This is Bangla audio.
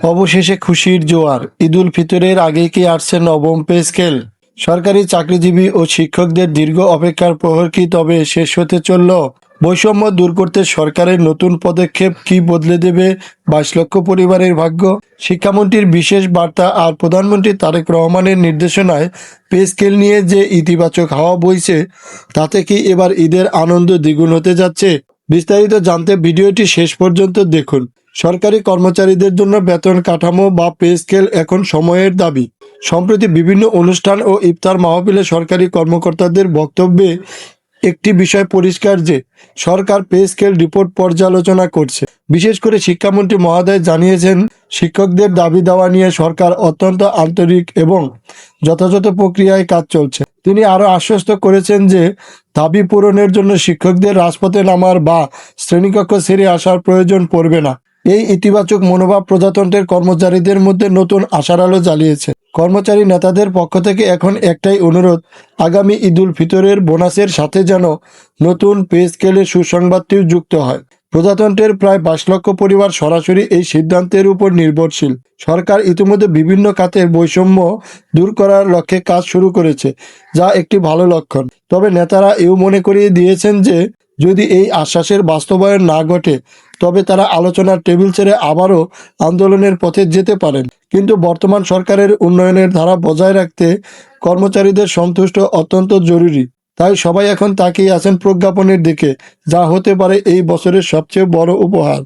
অবশেষে খুশির জোয়ার। ঈদুল ফিতরের আগে কি আসছে নবম পে স্কেল? সরকারি চাকরিজীবী ও শিক্ষকদের দীর্ঘ অপেক্ষার প্রহর কি তবে শেষ হতে চলল? বৈষম্য দূর করতে সরকারের নতুন পদক্ষেপ কি বদলে দেবে 22 লক্ষ পরিবারের ভাগ্য? শিক্ষামন্ত্রীর বিশেষ বার্তা আর প্রধানমন্ত্রী তারেক রহমানের নির্দেশনায় পে স্কেল নিয়ে যে ইতিবাচক হাওয়া বইছে, তাতে কি এবার ঈদের আনন্দ দ্বিগুণ হতে যাচ্ছে? বিস্তারিত জানতে ভিডিওটি শেষ পর্যন্ত দেখুন। সরকারি কর্মচারীদের জন্য বেতন কাঠামো বা পে স্কেল এখন সময়ের দাবি। সম্প্রতি বিভিন্ন অনুষ্ঠান ও ইফতার মাহফিলে সরকারি কর্মকর্তাদের বক্তব্যে একটি বিষয় পরিষ্কার যে সরকার পে স্কেল রিপোর্ট পর্যালোচনা করছে। বিশেষ করে শিক্ষামন্ত্রী মহোদয় জানিয়েছেন, শিক্ষকদের দাবি দেওয়া নিয়ে সরকার অত্যন্ত আন্তরিক এবং যথাযথ প্রক্রিয়ায় কাজ চলছে। তিনি আরও আশ্বস্ত করেছেন যে দাবি পূরণের জন্য শিক্ষকদের রাজপথে নামার বা শ্রেণীকক্ষ ছেড়ে আসার প্রয়োজন পড়বে না। এই ইতিবাচক মনোভাব প্রজাতন্ত্রের কর্মচারীদের মধ্যে নতুন আশার আলো জ্বালিয়েছে। কর্মচারী নেতাদের পক্ষ থেকে এখন একটাই অনুরোধ, আগামী ঈদুল ফিতরের বোনাসের সাথে যেন নতুন পে স্কেলের সুসংবাদটিও যুক্ত হয়। প্রজাতন্ত্রের প্রায় 22 লক্ষ পরিবার সরাসরি এই সিদ্ধান্তের উপর নির্ভরশীল। সরকার ইতিমধ্যে বিভিন্ন খাতের বৈষম্য দূর করার লক্ষ্যে কাজ শুরু করেছে, যা একটি ভালো লক্ষণ। তবে নেতারা এও মনে করিয়ে দিয়েছেন যে যদি এই আশ্বাসের বাস্তবায়ন না ঘটে, তবে তারা আলোচনার টেবিল ছেড়ে আবারও আন্দোলনের পথে যেতে পারেন। কিন্তু বর্তমান সরকারের উন্নয়নের ধারা বজায় রাখতে কর্মচারীদের সন্তুষ্ট অত্যন্ত জরুরি। তাই সবাই এখন তাকিয়ে আছেন প্রজ্ঞাপনের দিকে, যা হতে পারে এই বছরের সবচেয়ে বড় উপহার।